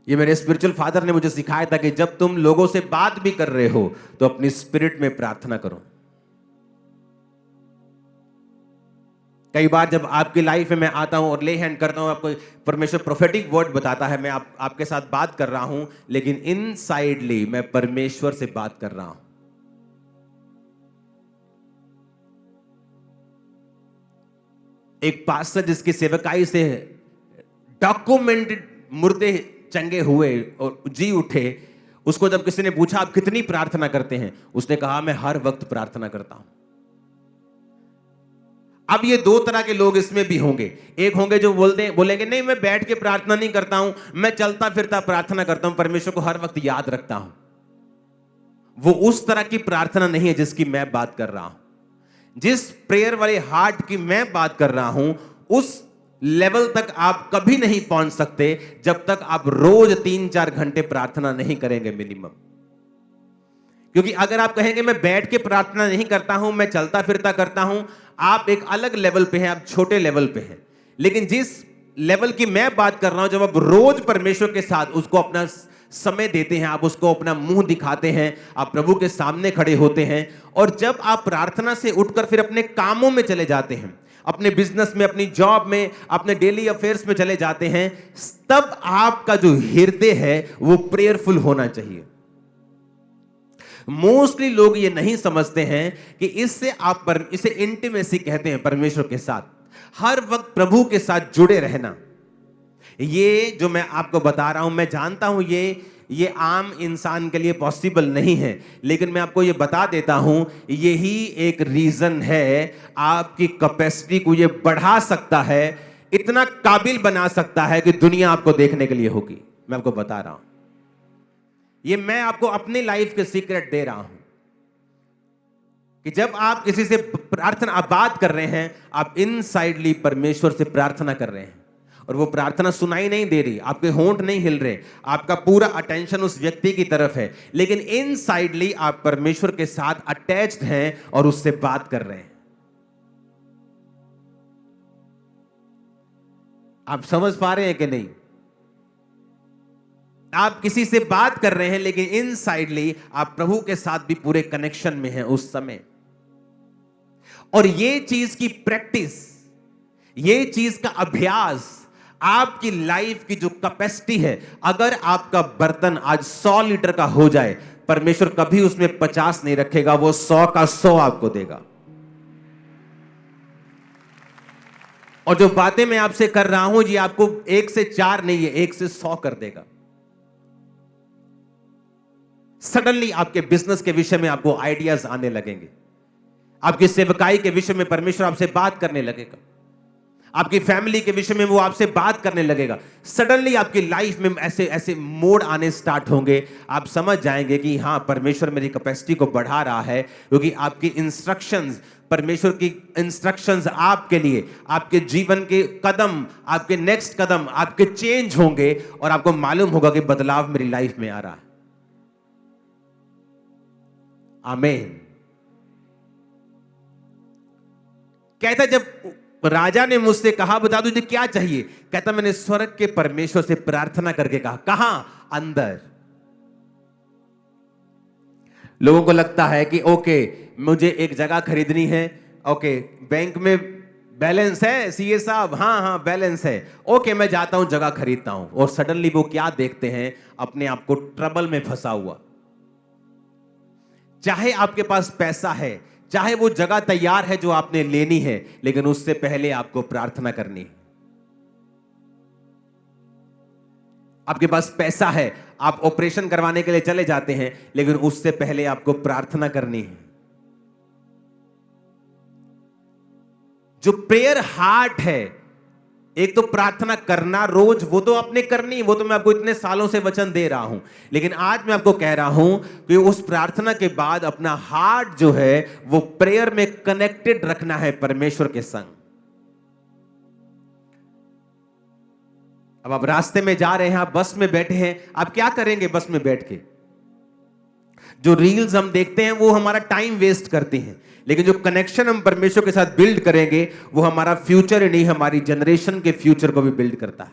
ये मेरे spiritual father ने मुझे सिखाया था कि जब तुम लोगों से बात भी कर रहे हो तो अपनी स्पिरिट में प्रार्थना करो। कई बार जब आपकी लाइफ में मैं आता हूं और ले हैंड करता हूं, आपको परमेश्वर प्रोफेटिक वर्ड बताता है, मैं आपके साथ बात कर रहा हूं, लेकिन इनसाइडली मैं परमेश्वर से बात कर रहा हूं। एक पास्टर जिसकी सेवकाई से डॉक्यूमेंटेड मुर्दे चंगे हुए और जी उठे, उसको जब किसी ने पूछा आप कितनी प्रार्थना करते हैं, उसने कहा मैं हर वक्त प्रार्थना करता हूं। अब ये दो तरह के लोग इसमें भी होंगे। एक होंगे जो बोलेंगे नहीं मैं बैठ के प्रार्थना नहीं करता हूं, मैं चलता फिरता प्रार्थना करता हूं, परमेश्वर को हर वक्त याद रखता हूं। वो उस तरह की प्रार्थना नहीं है जिसकी मैं बात कर रहा हूं। जिस प्रेयर वाले हार्ट की मैं बात कर रहा हूं, उस लेवल तक आप कभी नहीं पहुंच सकते जब तक आप रोज 3-4 घंटे प्रार्थना नहीं करेंगे मिनिमम। क्योंकि अगर आप कहेंगे मैं बैठ के प्रार्थना नहीं करता हूं, मैं चलता फिरता करता हूं, आप एक अलग लेवल पे हैं, आप छोटे लेवल पे हैं। लेकिन जिस लेवल की मैं बात कर रहा हूं, जब आप रोज परमेश्वर के साथ उसको अपना समय देते हैं, आप उसको अपना मुंह दिखाते हैं, आप प्रभु के सामने खड़े होते हैं, और जब आप प्रार्थना से उठकर फिर अपने कामों में चले जाते हैं, अपने बिजनेस में, अपनी जॉब में, अपने डेली अफेयर्स में चले जाते हैं, तब आपका जो हृदय है वो प्रेयरफुल होना चाहिए। मोस्टली लोग ये नहीं समझते हैं कि इससे इसे इंटीमेसी कहते हैं, परमेश्वर के साथ हर वक्त प्रभु के साथ जुड़े रहना। ये जो मैं आपको बता रहा हूं, मैं जानता हूं ये आम इंसान के लिए पॉसिबल नहीं है, लेकिन मैं आपको ये बता देता हूं, यही एक रीजन है आपकी कैपेसिटी को ये बढ़ा सकता है, इतना काबिल बना सकता है कि दुनिया आपको देखने के लिए होगी। मैं आपको बता रहा हूं, ये मैं आपको अपनी लाइफ के सीक्रेट दे रहा हूं कि जब आप किसी से प्रार्थना आप बात कर रहे हैं, आप इनसाइडली परमेश्वर से प्रार्थना कर रहे हैं, और वो प्रार्थना सुनाई नहीं दे रही, आपके होंठ नहीं हिल रहे, आपका पूरा अटेंशन उस व्यक्ति की तरफ है, लेकिन इनसाइडली आप परमेश्वर के साथ अटैच्ड हैं और उससे बात कर रहे हैं। आप समझ पा रहे हैं कि नहीं? आप किसी से बात कर रहे हैं, लेकिन इनसाइडली आप प्रभु के साथ भी पूरे कनेक्शन में हैं उस समय। और ये चीज की प्रैक्टिस, ये चीज का अभ्यास आपकी लाइफ की जो कैपेसिटी है, अगर आपका बर्तन आज 100 लीटर का हो जाए, परमेश्वर कभी उसमें 50 नहीं रखेगा, वो 100 का 100 आपको देगा। और जो बातें मैं आपसे कर रहा हूं, ये आपको 1 से 4 नहीं है, 1 से 100 कर देगा। सडनली आपके बिजनेस के विषय में आपको आइडियाज आने लगेंगे, आपकी सेवकाई के विषय में परमेश्वर आपसे बात करने लगेगा, आपकी फैमिली के विषय में वो आपसे बात करने लगेगा। सडनली आपकी लाइफ में ऐसे ऐसे मोड़ आने स्टार्ट होंगे, आप समझ जाएंगे कि हाँ, परमेश्वर मेरी कैपेसिटी को बढ़ा रहा है, क्योंकि आपकी इंस्ट्रक्शंस, परमेश्वर की इंस्ट्रक्शंस आपके लिए, आपके जीवन के कदम, आपके नेक्स्ट कदम आपके चेंज होंगे, और आपको मालूम होगा कि बदलाव मेरी लाइफ में आ रहा है। आमीन। कहता जब राजा ने मुझसे कहा बता तुझे क्या चाहिए, कहता मैंने स्वर्ग के परमेश्वर से प्रार्थना करके कहा। कहां? अंदर। लोगों को लगता है कि ओके, मुझे एक जगह खरीदनी है, ओके बैंक में बैलेंस है सीए साहब, हाँ हाँ बैलेंस है, ओके मैं जाता हूं जगह खरीदता हूं, और सडनली वो क्या देखते हैं, अपने आप को ट्रबल में फंसा हुआ। चाहे आपके पास पैसा है, चाहे वो जगह तैयार है जो आपने लेनी है, लेकिन उससे पहले आपको प्रार्थना करनी है। आपके पास पैसा है, आप ऑपरेशन करवाने के लिए चले जाते हैं, लेकिन उससे पहले आपको प्रार्थना करनी है। जो प्रेयर हार्ट है, एक तो प्रार्थना करना रोज, वो तो आपने करनी, वो तो मैं आपको इतने सालों से वचन दे रहा हूं, लेकिन आज मैं आपको कह रहा हूं कि उस प्रार्थना के बाद अपना हार्ट जो है वो प्रेयर में कनेक्टेड रखना है परमेश्वर के संग। अब आप रास्ते में जा रहे हैं, आप बस में बैठे हैं, आप क्या करेंगे बस में बैठ के? जो रील्स हम देखते हैं वो हमारा टाइम वेस्ट करती हैं, लेकिन जो कनेक्शन हम परमेश्वर के साथ बिल्ड करेंगे वो हमारा फ्यूचर ही नहीं, हमारी जनरेशन के फ्यूचर को भी बिल्ड करता है।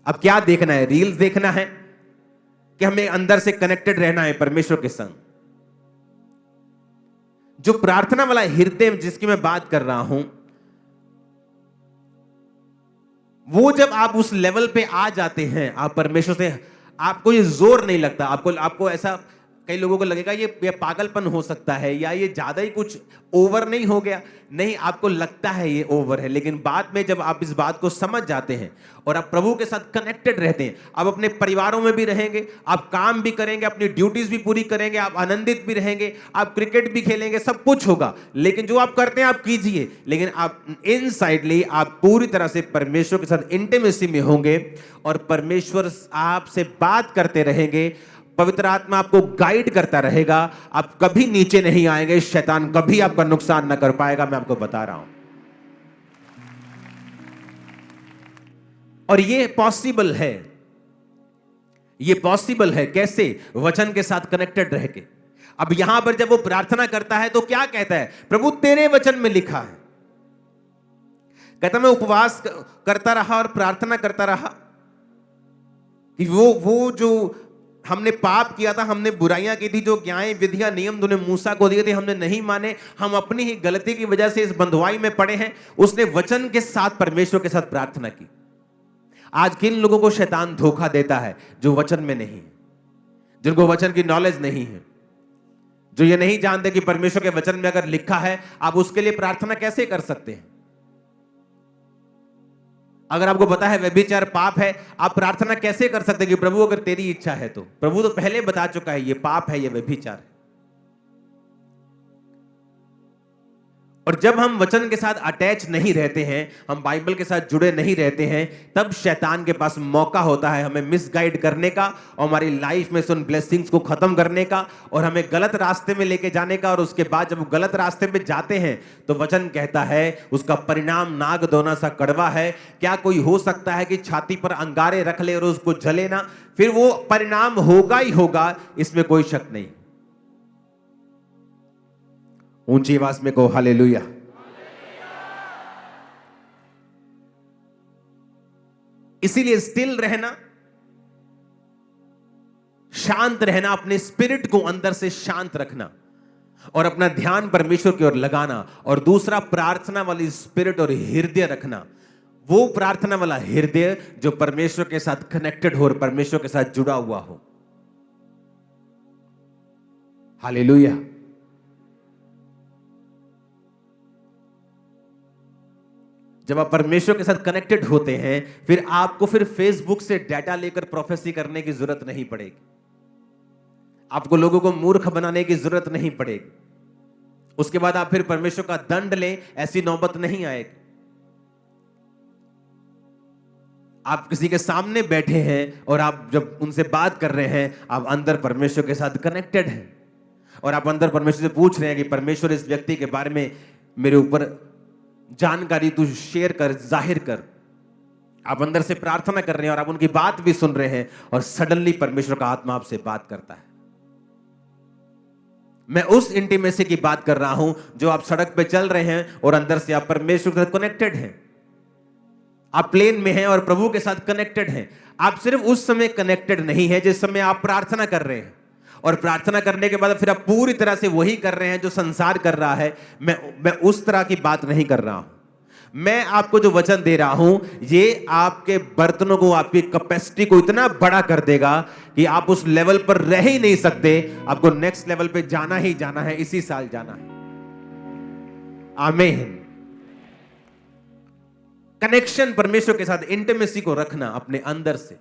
अब क्या देखना है, रील्स देखना है कि हमें अंदर से कनेक्टेड रहना है परमेश्वर के संग? जो प्रार्थना वाला हृदय जिसकी मैं बात कर रहा हूं, वो जब आप उस लेवल पे आ जाते हैं, आप परमेश्वर से, आपको ये जोर नहीं लगता। आपको ऐसा, कई लोगों को लगेगा ये पागलपन हो सकता है या ये ज्यादा ही कुछ ओवर नहीं हो गया। नहीं, आपको लगता है ये ओवर है, लेकिन बाद में जब आप इस बात को समझ जाते हैं और आप प्रभु के साथ कनेक्टेड रहते हैं, आप अपने परिवारों में भी रहेंगे, आप काम भी करेंगे, अपनी ड्यूटीज भी पूरी करेंगे, आप आनंदित भी रहेंगे, आप क्रिकेट भी खेलेंगे, सब कुछ होगा। लेकिन जो आप करते हैं आप कीजिए, लेकिन आप इनसाइडली आप पूरी तरह से परमेश्वर के साथ इंटीमेसी में होंगे और परमेश्वर आपसे बात करते रहेंगे, पवित्र आत्मा आपको गाइड करता रहेगा, आप कभी नीचे नहीं आएंगे, शैतान कभी आपका नुकसान ना कर पाएगा, मैं आपको बता रहा हूं। और ये पॉसिबल है, ये पॉसिबल है कैसे? वचन के साथ कनेक्टेड रह के। अब यहां पर जब वो प्रार्थना करता है तो क्या कहता है? प्रभु तेरे वचन में लिखा है, कहता मैं उपवास करता रहा और प्रार्थना करता रहा कि वो जो हमने पाप किया था, हमने बुराइयां की थी, जो ज्ञान विधियां नियम तूने मूसा को दिए थे हमने नहीं माने, हम अपनी ही गलती की वजह से इस बंधुआई में पड़े हैं। उसने वचन के साथ परमेश्वर के साथ प्रार्थना की। आज किन लोगों को शैतान धोखा देता है? जो वचन में नहीं है, जिनको वचन की नॉलेज नहीं है, जो ये नहीं जानते कि परमेश्वर के वचन में अगर लिखा है आप उसके लिए प्रार्थना कैसे कर सकते हैं। अगर आपको पता है व्यभिचार पाप है, आप प्रार्थना कैसे कर सकते हैं कि प्रभु अगर तेरी इच्छा है तो? प्रभु तो पहले बता चुका है ये पाप है, ये व्यभिचार है। और जब हम वचन के साथ अटैच नहीं रहते हैं, हम बाइबल के साथ जुड़े नहीं रहते हैं, तब शैतान के पास मौका होता है हमें मिसगाइड करने का और हमारी लाइफ में से उन ब्लेसिंग्स को खत्म करने का और हमें गलत रास्ते में लेके जाने का। और उसके बाद जब वो गलत रास्ते में जाते हैं तो वचन कहता है उसका परिणाम नाग दोना सा कड़वा है। क्या कोई हो सकता है कि छाती पर अंगारे रख ले और उसको जले ना? फिर वो परिणाम होगा ही होगा, इसमें कोई शक नहीं। ऊंची आवाज में कहो हालेलुया। इसीलिए स्टिल रहना, शांत रहना, अपने स्पिरिट को अंदर से शांत रखना और अपना ध्यान परमेश्वर की ओर लगाना। और दूसरा, प्रार्थना वाली स्पिरिट और हृदय रखना। वो प्रार्थना वाला हृदय जो परमेश्वर के साथ कनेक्टेड हो और परमेश्वर के साथ जुड़ा हुआ हो। हालेलुया। जब आप परमेश्वर के साथ कनेक्टेड होते हैं, फिर आपको फेसबुक से डाटा लेकर प्रोफेसी करने की जरूरत नहीं पड़ेगी। आपको लोगों को मूर्ख बनाने की जरूरत नहीं पड़ेगी। उसके बाद आप फिर परमेश्वर का दंड लें, ऐसी नौबत नहीं आएगी। आप किसी के सामने बैठे हैं और आप जब उनसे बात कर रहे हैं, आप अंदर परमेश्वर के साथ कनेक्टेड हैं और आप अंदर परमेश्वर से पूछ रहे हैं कि परमेश्वर इस व्यक्ति के बारे में मेरे ऊपर जानकारी तू शेयर कर, जाहिर कर। आप अंदर से प्रार्थना कर रहे हैं और आप उनकी बात भी सुन रहे हैं और सडनली परमेश्वर का आत्मा आपसे बात करता है। मैं उस इंटीमेसी की बात कर रहा हूं जो आप सड़क पे चल रहे हैं और अंदर से आप परमेश्वर के साथ कनेक्टेड हैं। आप प्लेन में हैं और प्रभु के साथ कनेक्टेड हैं। आप सिर्फ उस समय कनेक्टेड नहीं है जिस समय आप प्रार्थना कर रहे हैं, और प्रार्थना करने के बाद फिर आप पूरी तरह से वही कर रहे हैं जो संसार कर रहा है। मैं उस तरह की बात नहीं कर रहा हूं। मैं आपको जो वचन दे रहा हूं, ये आपके बर्तनों को, आपकी कैपेसिटी को इतना बड़ा कर देगा कि आप उस लेवल पर रह ही नहीं सकते। आपको नेक्स्ट लेवल पे जाना ही जाना है, इसी साल जाना है। आमीन। कनेक्शन परमेश्वर के साथ, इंटीमेसी को रखना अपने अंदर से।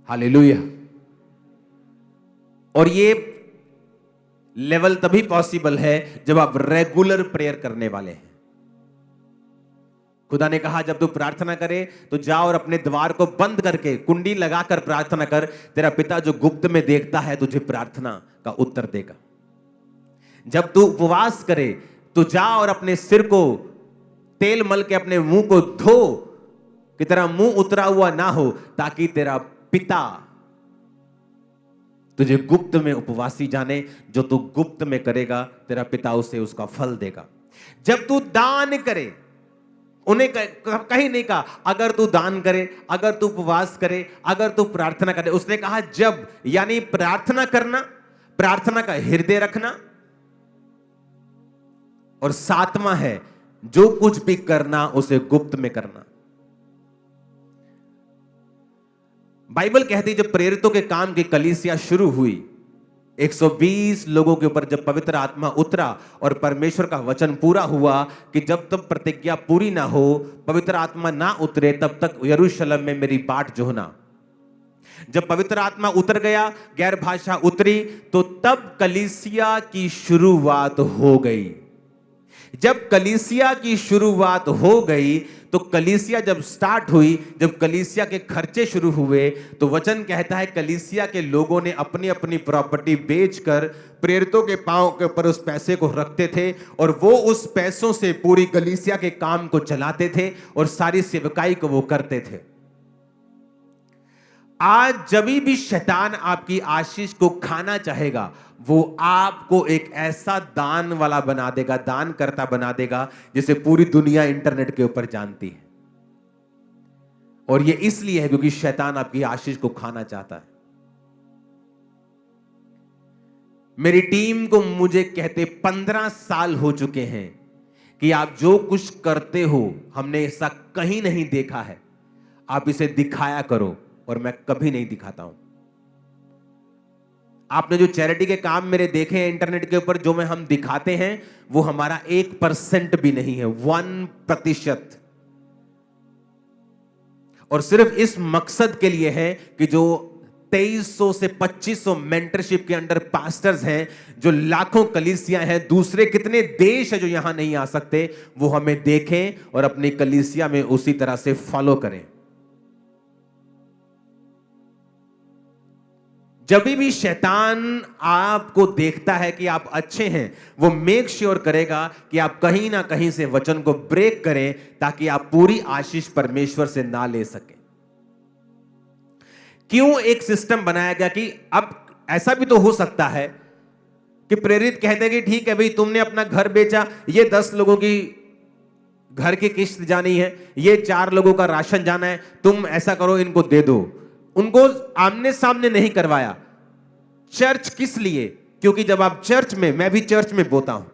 हालेलुया। और ये लेवल तभी पॉसिबल है जब आप रेगुलर प्रेयर करने वाले हैं। खुदा ने कहा जब तू प्रार्थना करे तो जा और अपने द्वार को बंद करके कुंडी लगाकर प्रार्थना कर, तेरा पिता जो गुप्त में देखता है तुझे प्रार्थना का उत्तर देगा। जब तू उपवास करे तो जा और अपने सिर को तेल मल के अपने मुंह को धो कि तेरा मुंह उतरा हुआ ना हो, ताकि तेरा पिता तुझे गुप्त में उपवासी जाने। जो तू गुप्त में करेगा तेरा पिता उसे उसका फल देगा। जब तू दान करे उन्हें कहीं नहीं कहा अगर तू दान करे, अगर तू उपवास करे, अगर तू प्रार्थना करे। उसने कहा जब, यानी प्रार्थना करना, प्रार्थना का हृदय रखना, और सातवां है जो कुछ भी करना उसे गुप्त में करना। बाइबल कहती जब प्रेरितों के काम की कलीसिया शुरू हुई, 120 लोगों के ऊपर जब पवित्र आत्मा उतरा और परमेश्वर का वचन पूरा हुआ कि जब तक प्रतिज्ञा पूरी ना हो, पवित्र आत्मा ना उतरे, तब तक यरूशलेम में मेरी बाट जोहना। जब पवित्र आत्मा उतर गया, गैर भाषा उतरी, तो तब कलीसिया की शुरुआत हो गई। जब कलीसिया की शुरुआत हो गई, तो कलीसिया जब स्टार्ट हुई, जब कलीसिया के खर्चे शुरू हुए, तो वचन कहता है कलीसिया के लोगों ने अपनी अपनी प्रॉपर्टी बेचकर प्रेरितों के पांव के ऊपर उस पैसे को रखते थे, और वो उस पैसों से पूरी कलीसिया के काम को चलाते थे और सारी सेवकाई को वो करते थे। आज जब भी शैतान आपकी आशीष को खाना चाहेगा, वो आपको एक ऐसा दान वाला बना देगा, दान करता बना देगा, जिसे पूरी दुनिया इंटरनेट के ऊपर जानती है। और ये इसलिए है क्योंकि शैतान आपकी आशीष को खाना चाहता है। मेरी टीम को मुझे कहते 15 साल हो चुके हैं कि आप जो कुछ करते हो हमने ऐसा कहीं नहीं देखा है, आप इसे दिखाया करो, और मैं कभी नहीं दिखाता हूं। आपने जो चैरिटी के काम मेरे देखे हैं इंटरनेट के ऊपर, जो में हम दिखाते हैं, वो हमारा 1% भी नहीं है, 1%। और सिर्फ इस मकसद के लिए है कि जो 2300 से 2500 मेंटरशिप के अंडर पास्टर्स हैं, जो लाखों कलीसिया हैं, दूसरे कितने देश है जो यहां नहीं आ सकते, वो हमें देखें और अपनी कलीसिया में उसी तरह से फॉलो करें। जब भी शैतान आपको देखता है कि आप अच्छे हैं, वो मेक श्योर करेगा कि आप कहीं ना कहीं से वचन को ब्रेक करें, ताकि आप पूरी आशीष परमेश्वर से ना ले सके। क्यों एक सिस्टम बनाया गया कि अब ऐसा भी तो हो सकता है कि प्रेरित कहते हैं कि ठीक है भाई, तुमने अपना घर बेचा, ये 10 लोगों की घर की किस्त जानी है, ये 4 लोगों का राशन जाना है, तुम ऐसा करो, इनको दे दो। उनको आमने सामने नहीं करवाया। चर्च किस लिए? क्योंकि जब आप चर्च में, मैं भी चर्च में बोता हूं,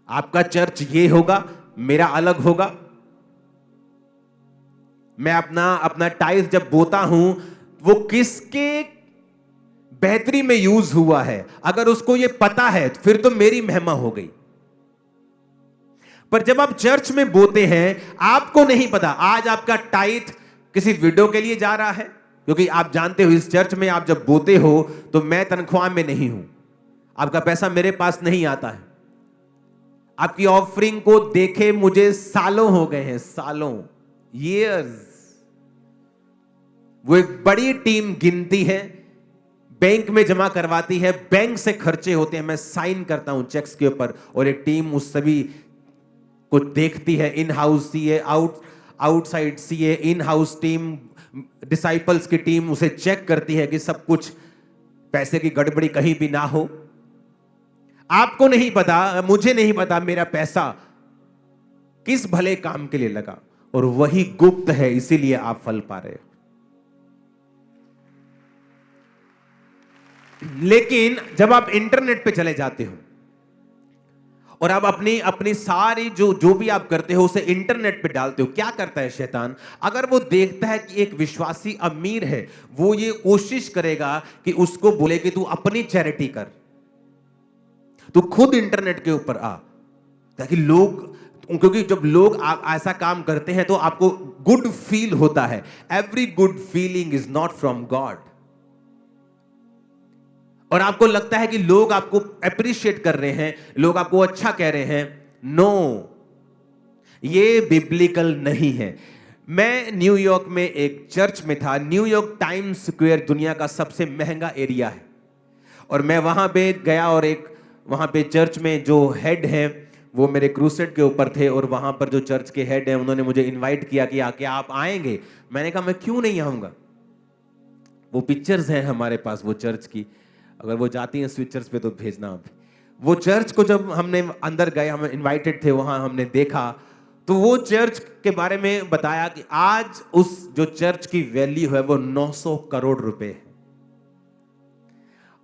आपका चर्च ये होगा, मेरा अलग होगा। मैं अपना टाइल्स जब बोता हूं, वो किसके बेहतरी में यूज हुआ है, अगर उसको ये पता है फिर तो मेरी महिमा हो गई। पर जब आप चर्च में बोते हैं, आपको नहीं पता आज आपका टाइथ किसी वीडियो के लिए जा रहा है, क्योंकि आप जानते हो इस चर्च में आप जब बोते हो तो मैं तनख्वाह में नहीं हूं, आपका पैसा मेरे पास नहीं आता है। आपकी ऑफरिंग को देखे मुझे सालों हो गए हैं, सालों, ईयर्स। वो एक बड़ी टीम गिनती है, बैंक में जमा करवाती है, बैंक से खर्चे होते हैं, मैं साइन करता हूं चेक्स के ऊपर, और एक टीम उस सभी को देखती है। In house CA, outside CA, in house team, disciples की टीम उसे चेक करती है कि सब कुछ, पैसे की गड़बड़ी कहीं भी ना हो। आपको नहीं पता, मुझे नहीं पता मेरा पैसा किस भले काम के लिए लगा, और वही गुप्त है, इसीलिए आप फल पा रहे हो। लेकिन जब आप इंटरनेट पे चले जाते हो और आप अपनी सारी जो भी आप करते हो उसे इंटरनेट पे डालते हो, क्या करता है शैतान? अगर वो देखता है कि एक विश्वासी अमीर है, वो ये कोशिश करेगा कि उसको बोले कि तू अपनी चैरिटी कर, तू खुद इंटरनेट के ऊपर आ, ताकि लोग, क्योंकि जब लोग ऐसा काम करते हैं तो आपको गुड फील होता है। Every good feeling is not from God. और आपको लगता है कि लोग आपको अप्रिशिएट कर रहे हैं, लोग आपको अच्छा कह रहे हैं। नो, ये बिब्लिकल नहीं है। मैं न्यूयॉर्क में एक चर्च में था। न्यूयॉर्क टाइम्स स्क्वायर दुनिया का सबसे महंगा एरिया है, और मैं वहां पे गया, और एक वहां पे चर्च में जो हेड हैं वो मेरे क्रूसेड के ऊपर थे, और वहां पर जो चर्च के हेड हैं उन्होंने मुझे इनवाइट किया कि आके आप आएंगे। मैंने कहा मैं क्यों नहीं आऊंगा, वो पिक्चर्स हैं हमारे पास वो चर्च की, अगर वो जाती हैं स्विचर्स पे तो भेजना आप। वो चर्च को जब हमने अंदर गए, हम इनवाइटेड थे, वहां हमने देखा, तो वो चर्च के बारे में बताया कि आज उस जो चर्च की वैल्यू है वो 900 करोड़ रुपए है।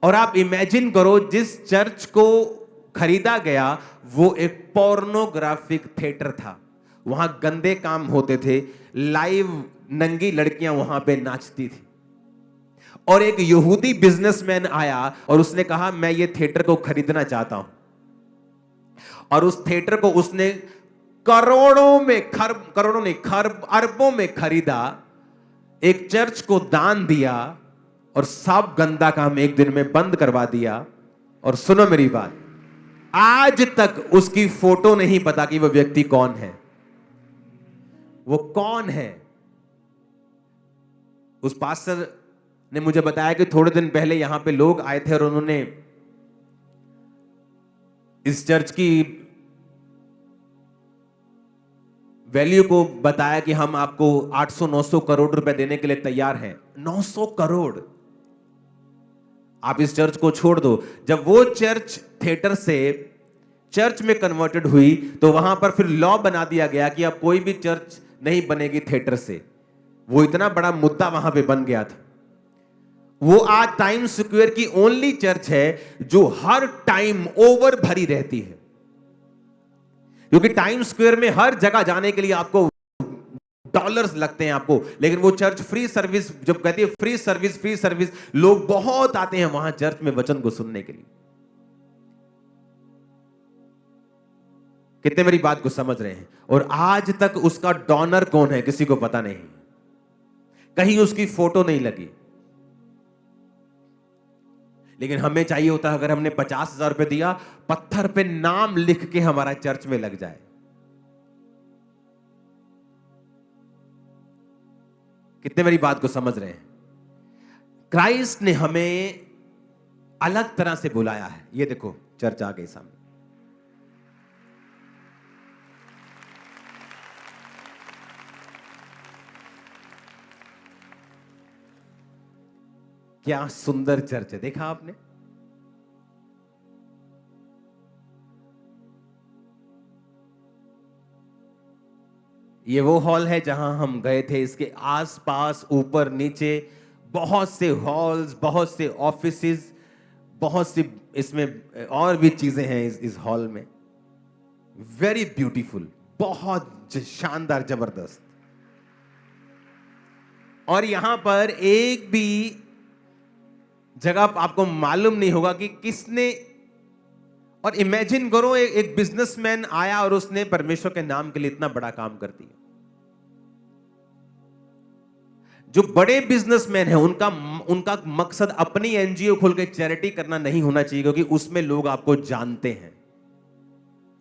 और आप इमेजिन करो, जिस चर्च को खरीदा गया वो एक पोर्नोग्राफिक थिएटर था। वहां गंदे काम होते थे, लाइव नंगी लड़कियां वहां पे नाचती थी। और एक यहूदी बिजनेसमैन आया और उसने कहा मैं ये थिएटर को खरीदना चाहता हूं। और उस थिएटर को उसने करोड़ों में, करोड़ों नहीं, खरब अरबों में खरीदा, एक चर्च को दान दिया और सब गंदा काम एक दिन में बंद करवा दिया। और सुनो मेरी बात, आज तक उसकी फोटो नहीं पता कि वो व्यक्ति कौन है, वो कौन है। उस पास्टर ने मुझे बताया कि थोड़े दिन पहले यहां पे लोग आए थे और उन्होंने इस चर्च की वैल्यू को बताया कि हम आपको 800-900 करोड़ रुपए देने के लिए तैयार हैं। 900 करोड़, आप इस चर्च को छोड़ दो। जब वो चर्च थिएटर से चर्च में कन्वर्टेड हुई तो वहां पर फिर लॉ बना दिया गया कि अब कोई भी चर्च नहीं बनेगी थिएटर से। वो इतना बड़ा मुद्दा वहां पे बन गया था। वो आज टाइम्स स्क्वायर की ओनली चर्च है जो हर टाइम ओवर भरी रहती है, क्योंकि टाइम्स स्क्वायर में हर जगह जाने के लिए आपको डॉलर्स लगते हैं आपको, लेकिन वो चर्च फ्री सर्विस, जब कहती है फ्री सर्विस, फ्री सर्विस, लोग बहुत आते हैं वहां चर्च में वचन को सुनने के लिए। कितने मेरी बात को समझ रहे हैं? और आज तक उसका डोनर कौन है किसी को पता नहीं, कहीं उसकी फोटो नहीं लगी। लेकिन हमें चाहिए होता है अगर हमने 50,000 रुपए दिया, पत्थर पे नाम लिख के हमारा चर्च में लग जाए। कितने मेरी बात को समझ रहे हैं? क्राइस्ट ने हमें अलग तरह से बुलाया है। ये देखो चर्च आ गई सामने। क्या सुंदर चर्च है, देखा आपने? ये वो हॉल है जहां हम गए थे। इसके आसपास ऊपर नीचे बहुत से हॉल्स, बहुत से ऑफिसेस, बहुत सी इसमें और भी चीजें हैं इस हॉल में। वेरी ब्यूटीफुल, बहुत शानदार, जबरदस्त। और यहां पर एक भी जगह आपको मालूम नहीं होगा कि किसने। और इमेजिन करो, एक बिजनेसमैन आया और उसने परमेश्वर के नाम के लिए इतना बड़ा काम कर दिया। जो बड़े बिजनेसमैन हैं उनका मकसद अपनी एनजीओ खोल के चैरिटी करना नहीं होना चाहिए, क्योंकि उसमें लोग आपको जानते हैं,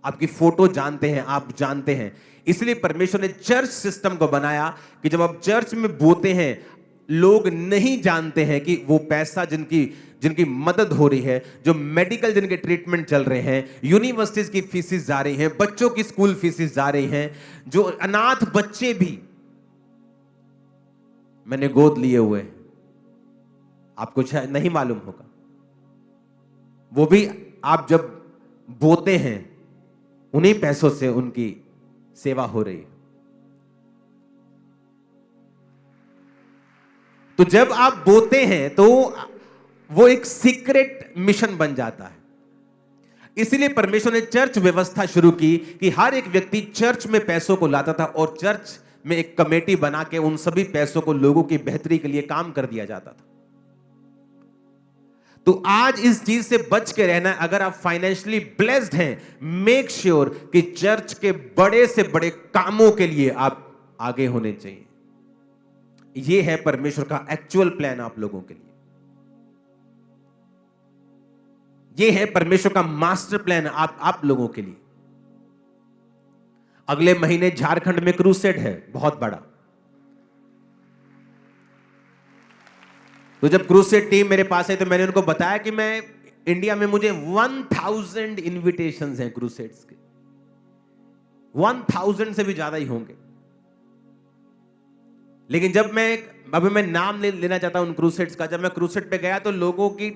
आपकी फोटो जानते हैं, आप जानते हैं। इसलिए परमेश्वर ने चर्च सिस्टम को बनाया कि जब आप चर्च में बोते हैं, लोग नहीं जानते हैं कि वो पैसा जिनकी मदद हो रही है, जो मेडिकल जिनके ट्रीटमेंट चल रहे हैं, यूनिवर्सिटीज की फीसेस जा रही हैं, बच्चों की स्कूल फीसेस जा रही हैं, जो अनाथ बच्चे भी मैंने गोद लिए हुए, आपको शायद नहीं मालूम होगा, वो भी आप जब बोते हैं उन्हीं पैसों से उनकी सेवा हो रही है। तो जब आप बोते हैं तो वो एक सीक्रेट मिशन बन जाता है। इसलिए परमेश्वर ने चर्च व्यवस्था शुरू की कि हर एक व्यक्ति चर्च में पैसों को लाता था और चर्च में एक कमेटी बना के उन सभी पैसों को लोगों की बेहतरी के लिए काम कर दिया जाता था। तो आज इस चीज से बच के रहना है। अगर आप फाइनेंशियली ब्लेस्ड हैं, मेक श्योर कि चर्च के बड़े से बड़े कामों के लिए आप आगे होने चाहिए। यह है परमेश्वर का एक्चुअल प्लान आप लोगों के लिए। यह है परमेश्वर का मास्टर प्लान आप लोगों के लिए। अगले महीने झारखंड में क्रूसेड है, बहुत बड़ा। तो जब क्रूसेड टीम मेरे पास आई तो मैंने उनको बताया कि मैं इंडिया में मुझे 1000 इनविटेशंस हैं क्रूसेड्स के, 1000 से भी ज्यादा ही होंगे। लेकिन जब मैं नाम लेना चाहता हूं उन क्रूसेड्स का, जब मैं क्रूसेड पे गया तो लोगों की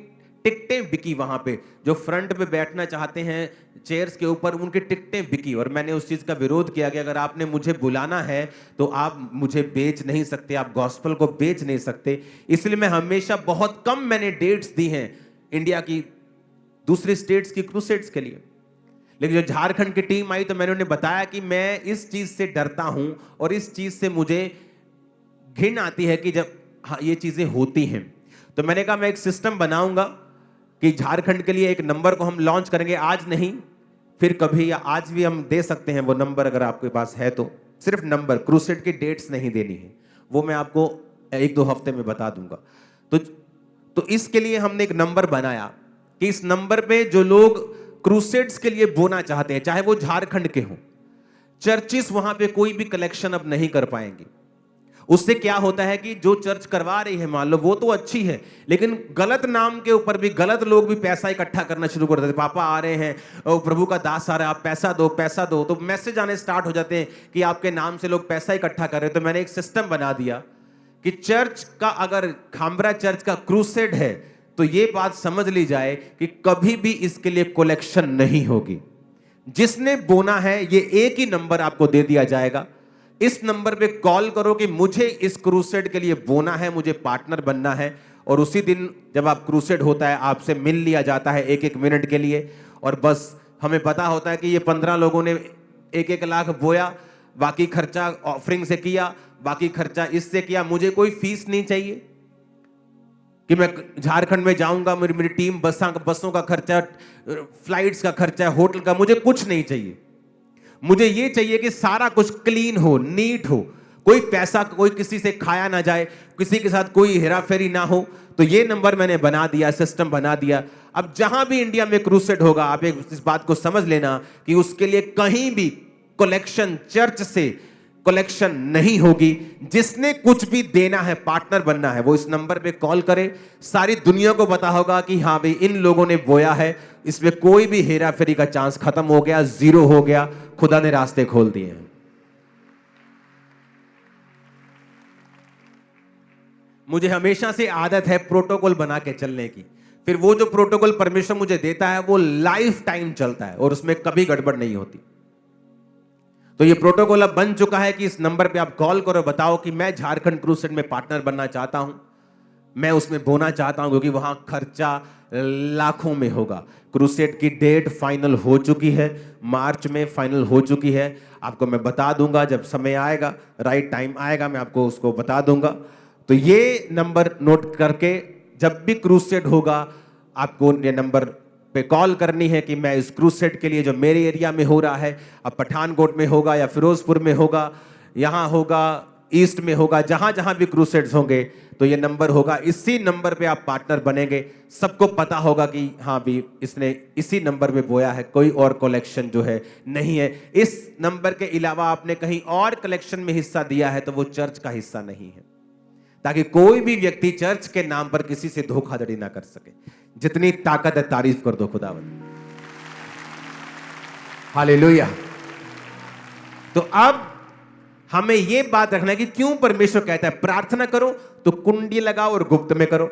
टिकटें बिकी वहां पे, जो फ्रंट पे बैठना चाहते हैं चेयर्स के ऊपर, उनकी टिकटें बिकी। और मैंने उस चीज का विरोध किया कि अगर आपने मुझे बुलाना है तो आप मुझे बेच नहीं सकते, आप गॉस्पेल को बेच नहीं सकते। इसलिए मैं हमेशा बहुत कम मैंने डेट्स दी हैं इंडिया की दूसरी स्टेट्स की क्रूसेड्स के लिए। लेकिन जब झारखंड की टीम आई तो मैंने उन्हें बताया कि मैं इस चीज से डरता हूं और इस चीज से मुझे घिन आती है कि जब ये चीजें होती हैं। तो मैंने कहा मैं एक सिस्टम बनाऊंगा कि झारखंड के लिए एक नंबर को हम लॉन्च करेंगे, आज नहीं फिर कभी, या आज भी हम दे सकते हैं वो नंबर अगर आपके पास है तो। सिर्फ नंबर, क्रूसेड की डेट्स नहीं देनी है, वो मैं आपको 1-2 हफ्ते में बता दूंगा। तो इसके लिए हमने एक नंबर बनाया कि इस नंबर पे जो लोग क्रूसेड्स के लिए बोना चाहते हैं, चाहे वो झारखंड के हों, चर्चिस वहां पे कोई भी कलेक्शन अब नहीं कर पाएंगे। उससे क्या होता है कि जो चर्च करवा रही है, मान लो वो तो अच्छी है, लेकिन गलत नाम के ऊपर भी गलत लोग भी पैसा इकट्ठा करना शुरू कर देते। पापा आ रहे हैं, और प्रभु का दास आ रहा है, आप पैसा दो पैसा दो, तो मैसेज आने स्टार्ट हो जाते हैं कि आपके नाम से लोग पैसा इकट्ठा कर रहे हैं। तो मैंने एक सिस्टम बना दिया कि चर्च का, अगर खामरा चर्च का क्रूसेड है तो ये बात समझ ली जाए कि कभी भी इसके लिए कलेक्शन नहीं होगी। जिसने बोना है ये एक ही नंबर आपको दे दिया जाएगा, इस नंबर पे कॉल करो कि मुझे इस क्रूसेड के लिए बोना है, मुझे पार्टनर बनना है। और उसी दिन जब आप क्रूसेड होता है आपसे मिल लिया जाता है 1-1 मिनट के लिए, और बस हमें पता होता है कि ये 15 लोगों ने 1-1 लाख बोया, बाकी खर्चा ऑफरिंग से किया, बाकी खर्चा इससे किया। मुझे कोई फीस नहीं चाहिए कि मैं झारखंड में जाऊंगा, मेरी टीम बसों का खर्चा, फ्लाइट्स का खर्चा, होटल का, मुझे कुछ नहीं चाहिए। मुझे ये चाहिए कि सारा कुछ क्लीन हो, नीट हो, कोई पैसा कोई किसी से खाया ना जाए, किसी के साथ कोई हेराफेरी ना हो। तो ये नंबर मैंने बना दिया, सिस्टम बना दिया। अब जहां भी इंडिया में क्रूसेड होगा, आप इस बात को समझ लेना कि उसके लिए कहीं भी कलेक्शन, चर्च से कलेक्शन नहीं होगी। जिसने कुछ भी देना है, पार्टनर बनना है, वो इस नंबर पे कॉल करे। सारी दुनिया को पता होगा कि हाँ भाई इन लोगों ने बोया है, इसमें कोई भी हेरा फेरी का चांस खत्म हो गया, जीरो हो गया, खुदा ने रास्ते खोल दिए हैं। मुझे हमेशा से आदत है प्रोटोकॉल बना के चलने की। फिर वो जो प्रोटोकॉल परमेश्वर मुझे देता है वो लाइफ टाइम चलता है और उसमें कभी गड़बड़ नहीं होती। तो ये प्रोटोकॉल अब बन चुका है कि इस नंबर पे आप कॉल करो, बताओ कि मैं झारखंड क्रूसेड में पार्टनर बनना चाहता हूं, मैं उसमें बोना चाहता हूं, क्योंकि वहां खर्चा लाखों में होगा। क्रूसेड की डेट फाइनल हो चुकी है, मार्च में फाइनल हो चुकी है। आपको मैं बता दूंगा जब समय आएगा, राइट टाइम आएगा, मैं आपको उसको बता दूंगा। तो ये नंबर नोट करके जब भी क्रूसेड होगा आपको ये नंबर पे कॉल करनी है कि मैं इस क्रूसेड के लिए जो मेरे एरिया में हो रहा है, अब पठानकोट में होगा या फिरोजपुर में होगा, यहाँ होगा, ईस्ट में होगा, जहां जहां भी क्रूसेड्स होंगे, तो ये नंबर होगा। इसी नंबर पे आप पार्टनर बनेंगे। सबको पता होगा कि हाँ भी इसने इसी नंबर पे बोया है, कोई और कलेक्शन जो है नहीं है। इस नंबर के अलावा आपने कहीं और कलेक्शन में हिस्सा दिया है तो वो चर्च का हिस्सा नहीं है, ताकि कोई भी व्यक्ति चर्च के नाम पर किसी से धोखाधड़ी ना कर सके। जितनी ताकत है तारीफ कर दो खुदावंद। हालेलुया। तो अब हमें यह बात रखना है कि क्यों परमेश्वर कहता है प्रार्थना करो तो कुंडी लगाओ और गुप्त में करो।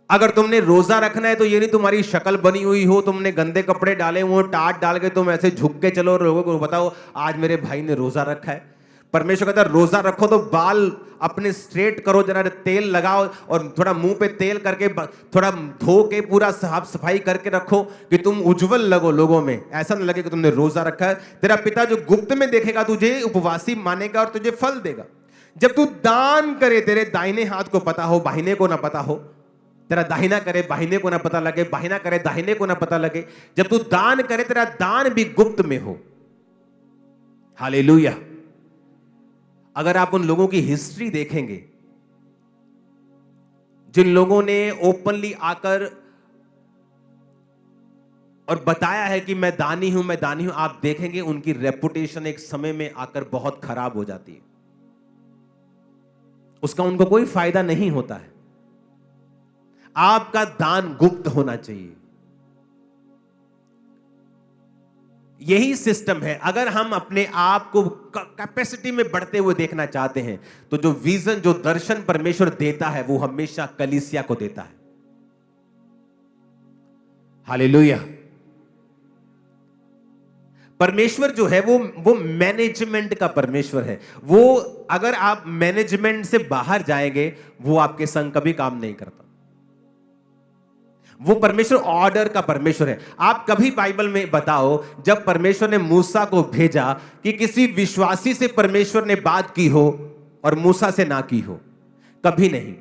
अगर तुमने रोजा रखना है तो ये नहीं तुम्हारी शक्ल बनी हुई हो, तुमने गंदे कपड़े डाले हुए, टाट डाल के तुम ऐसे झुक के चलो, लोगों को बताओ आज मेरे भाई ने रोजा रखा है। परमेश्वर कहता है रोजा रखो तो बाल अपने स्ट्रेट करो, जरा तेल लगाओ और थोड़ा मुंह पे तेल करके थोड़ा धो के पूरा साफ सफाई करके रखो कि तुम उज्जवल लगो लोगों में, ऐसा न लगे कि तुमने रोजा रखा है। तेरा पिता जो गुप्त में देखेगा तुझे उपवासी मानेगा और तुझे फल देगा। जब तू दान करे, तेरे दाहिने हाथ को पता हो, बाहिने को ना पता हो, तेरा दाहिना करे बाहिने को ना पता लगे, बाहिना करे दाहिने को ना पता लगे। जब तू दान करे तेरा दान भी गुप्त में हो। हालेलुया। अगर आप उन लोगों की हिस्ट्री देखेंगे जिन लोगों ने ओपनली आकर और बताया है कि मैं दानी हूं, मैं दानी हूं, आप देखेंगे उनकी रेपुटेशन एक समय में आकर बहुत खराब हो जाती है। उसका उनको कोई फायदा नहीं होता है। आपका दान गुप्त होना चाहिए। यही सिस्टम है। अगर हम अपने आप को कैपेसिटी में बढ़ते हुए देखना चाहते हैं तो जो विजन, जो दर्शन परमेश्वर देता है वो हमेशा कलीसिया को देता है। हालेलुया। परमेश्वर जो है वो मैनेजमेंट का परमेश्वर है। वो अगर आप मैनेजमेंट से बाहर जाएंगे, वो आपके संग कभी काम नहीं करता। वो परमेश्वर ऑर्डर का परमेश्वर है। आप कभी बाइबल में बताओ जब परमेश्वर ने मूसा को भेजा कि किसी विश्वासी से परमेश्वर ने बात की हो और मूसा से ना की हो? कभी नहीं।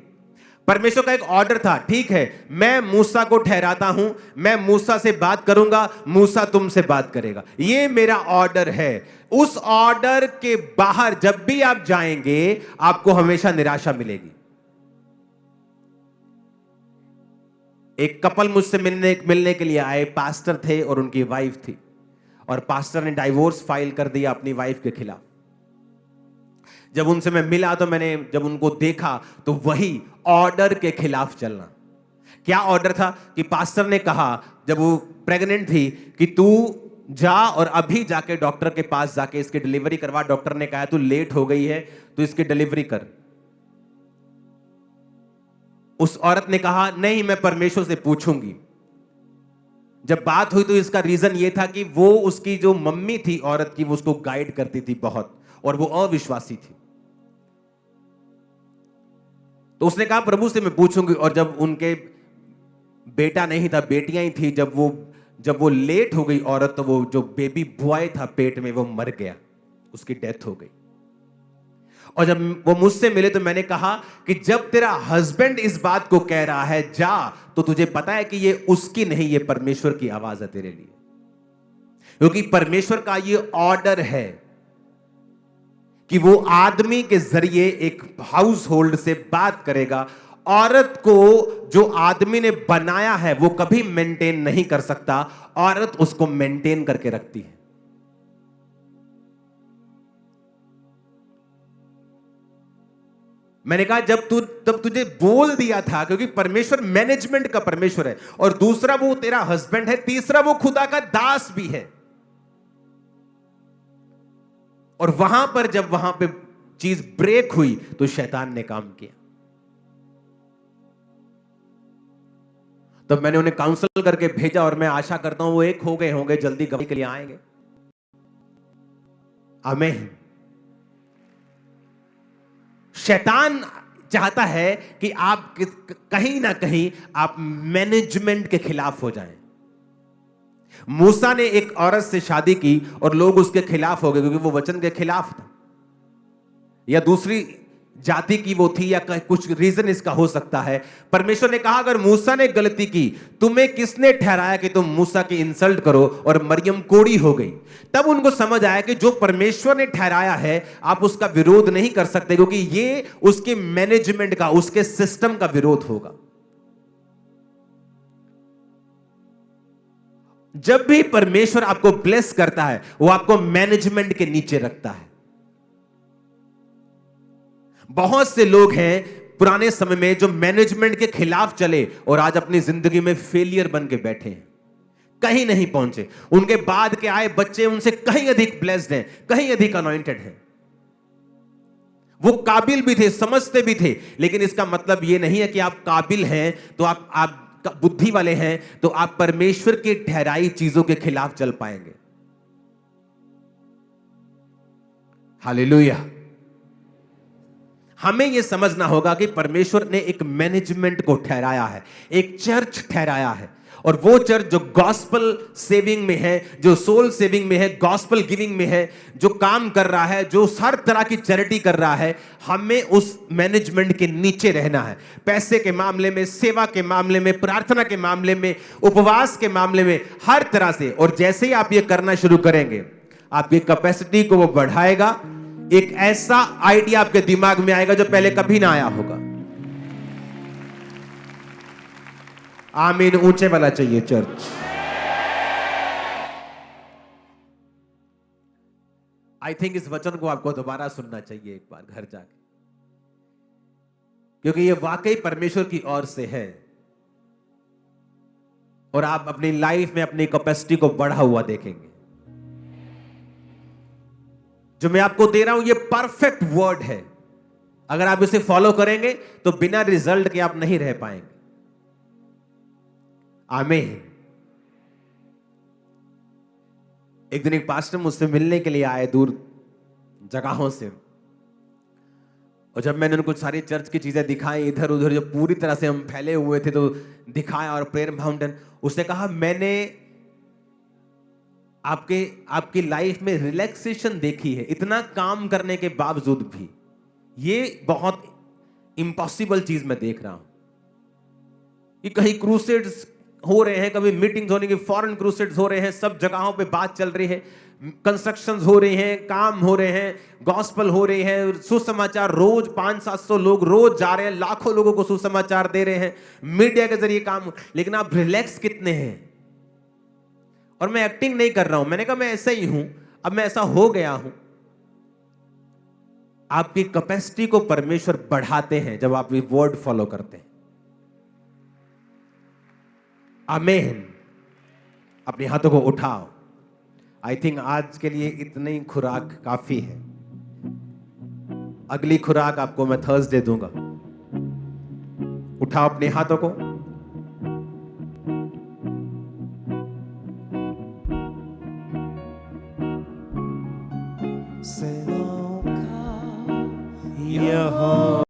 परमेश्वर का एक ऑर्डर था, ठीक है मैं मूसा को ठहराता हूं, मैं मूसा से बात करूंगा, मूसा तुमसे बात करेगा, ये मेरा ऑर्डर है। उस ऑर्डर के बाहर जब भी आप जाएंगे आपको हमेशा निराशा मिलेगी। एक कपल मुझसे मिलने के लिए आए, पास्टर थे और उनकी वाइफ थी, और पास्टर ने डाइवोर्स फाइल कर दिया अपनी वाइफ के खिलाफ। जब उनसे मैं मिला तो मैंने जब उनको देखा तो वही ऑर्डर के खिलाफ चलना। क्या ऑर्डर था कि पास्टर ने कहा जब वो प्रेग्नेंट थी कि तू जा और अभी जाके डॉक्टर के पास जाके इसकी डिलीवरी करवा। डॉक्टर ने कहा तू लेट हो गई है, तू इसकी डिलीवरी कर। उस औरत ने कहा नहीं मैं परमेश्वर से पूछूंगी। जब बात हुई तो इसका रीजन यह था कि वो उसकी जो मम्मी थी औरत की, वो उसको गाइड करती थी बहुत, और वो अविश्वासी थी। तो उसने कहा प्रभु से मैं पूछूंगी। और जब उनके बेटा नहीं था, बेटियां ही थी, जब वो लेट हो गई औरत, तो वो जो बेबी बॉय था पेट में वो मर गया, उसकी डेथ हो गई। और जब वो मुझसे मिले तो मैंने कहा कि जब तेरा हस्बैंड इस बात को कह रहा है जा, तो तुझे पता है कि ये उसकी नहीं, ये परमेश्वर की आवाज है तेरे लिए, क्योंकि परमेश्वर का ये ऑर्डर है कि वो आदमी के जरिए एक हाउस होल्ड से बात करेगा। औरत को जो आदमी ने बनाया है वो कभी मेंटेन नहीं कर सकता, औरत उसको मेंटेन करके रखती है। मैंने कहा तब तुझे बोल दिया था, क्योंकि परमेश्वर मैनेजमेंट का परमेश्वर है, और दूसरा वो तेरा हस्बैंड है, तीसरा वो खुदा का दास भी है। और वहां पर जब वहां पे चीज ब्रेक हुई तो शैतान ने काम किया। तब मैंने उन्हें काउंसल करके भेजा, और मैं आशा करता हूं वो एक हो गए होंगे, जल्दी गवाही के लिए आएंगे। आमीन। शैतान चाहता है कि आप कहीं ना कहीं आप मैनेजमेंट के खिलाफ हो जाएं। मूसा ने एक औरत से शादी की और लोग उसके खिलाफ हो गए, क्योंकि वो वचन के खिलाफ था, या दूसरी जाति की वो थी, या कुछ रीजन इसका हो सकता है। परमेश्वर ने कहा अगर मूसा ने गलती की, तुम्हें किसने ठहराया कि तुम मूसा की इंसल्ट करो? और मरियम कोड़ी हो गई। तब उनको समझ आया कि जो परमेश्वर ने ठहराया है आप उसका विरोध नहीं कर सकते, क्योंकि ये उसके मैनेजमेंट का, उसके सिस्टम का विरोध होगा। जब भी परमेश्वर आपको ब्लेस करता है वो आपको मैनेजमेंट के नीचे रखता है। बहुत से लोग हैं पुराने समय में जो मैनेजमेंट के खिलाफ चले और आज अपनी जिंदगी में फेलियर बन के बैठे हैं, कहीं नहीं पहुंचे। उनके बाद के आए बच्चे उनसे कहीं अधिक ब्लेस्ड हैं, कहीं अधिक अनॉइंटेड हैं। वो काबिल भी थे, समझते भी थे, लेकिन इसका मतलब यह नहीं है कि आप काबिल हैं तो आप बुद्धि वाले हैं तो आप परमेश्वर की ठहराई चीजों के खिलाफ चल पाएंगे। हालेलुया। हमें यह समझना होगा कि परमेश्वर ने एक मैनेजमेंट को ठहराया है, एक चर्च ठहराया है, और वो चर्च जो गॉस्पल सेविंग में है, जो सोल सेविंग में है, गॉस्पल गिविंग में है, जो काम कर रहा है, जो हर तरह की चैरिटी कर रहा है, हमें उस मैनेजमेंट के नीचे रहना है। पैसे के मामले में, सेवा के मामले में, प्रार्थना के मामले में, उपवास के मामले में, हर तरह से। और जैसे ही आप ये करना शुरू करेंगे आपकी कैपेसिटी को वो बढ़ाएगा। एक ऐसा आइडिया आपके दिमाग में आएगा जो पहले कभी ना आया होगा। आमीन। ऊंचे वाला चाहिए चर्च। आई थिंक इस वचन को आपको दोबारा सुनना चाहिए एक बार घर जाके, क्योंकि ये वाकई परमेश्वर की ओर से है और आप अपनी लाइफ में अपनी कैपेसिटी को बढ़ा हुआ देखेंगे। जो मैं आपको दे रहा हूं ये परफेक्ट वर्ड है। अगर आप इसे फॉलो करेंगे तो बिना रिजल्ट के आप नहीं रह पाएंगे। आमीन। एक दिन एक पास्टर मुझसे मिलने के लिए आए दूर जगहों से, और जब मैंने उनको सारी चर्च की चीजें दिखाई, इधर उधर जो पूरी तरह से हम फैले हुए थे, तो दिखाया, और प्रेयर माउंटेन, उसने कहा मैंने आपकी लाइफ में रिलैक्सेशन देखी है, इतना काम करने के बावजूद भी ये बहुत इम्पॉसिबल चीज मैं देख रहा हूं कि कहीं क्रूसेड्स हो रहे हैं, कभी मीटिंग्स होने की, फॉरेन क्रूसेड्स हो रहे हैं, सब जगहों पे बात चल रही है, कंस्ट्रक्शंस हो रही हैं, काम हो रहे हैं, गॉस्पल हो रही है, सुसमाचार रोज 500-700 लोग रोज जा रहे हैं, लाखों लोगों को सुसमाचार दे रहे हैं, मीडिया के जरिए काम, लेकिन आप रिलैक्स कितने हैं? और मैं एक्टिंग नहीं कर रहा हूं, मैंने कहा मैं ऐसा ही हूं, अब मैं ऐसा हो गया हूं। आपकी कैपेसिटी को परमेश्वर बढ़ाते हैं जब आप ये वर्ड फॉलो करते हैं। आमीन। अपने हाथों को उठाओ। आई थिंक आज के लिए इतनी खुराक काफी है। अगली खुराक आपको मैं थर्सडे दूंगा। उठाओ अपने हाथों को। यहोवा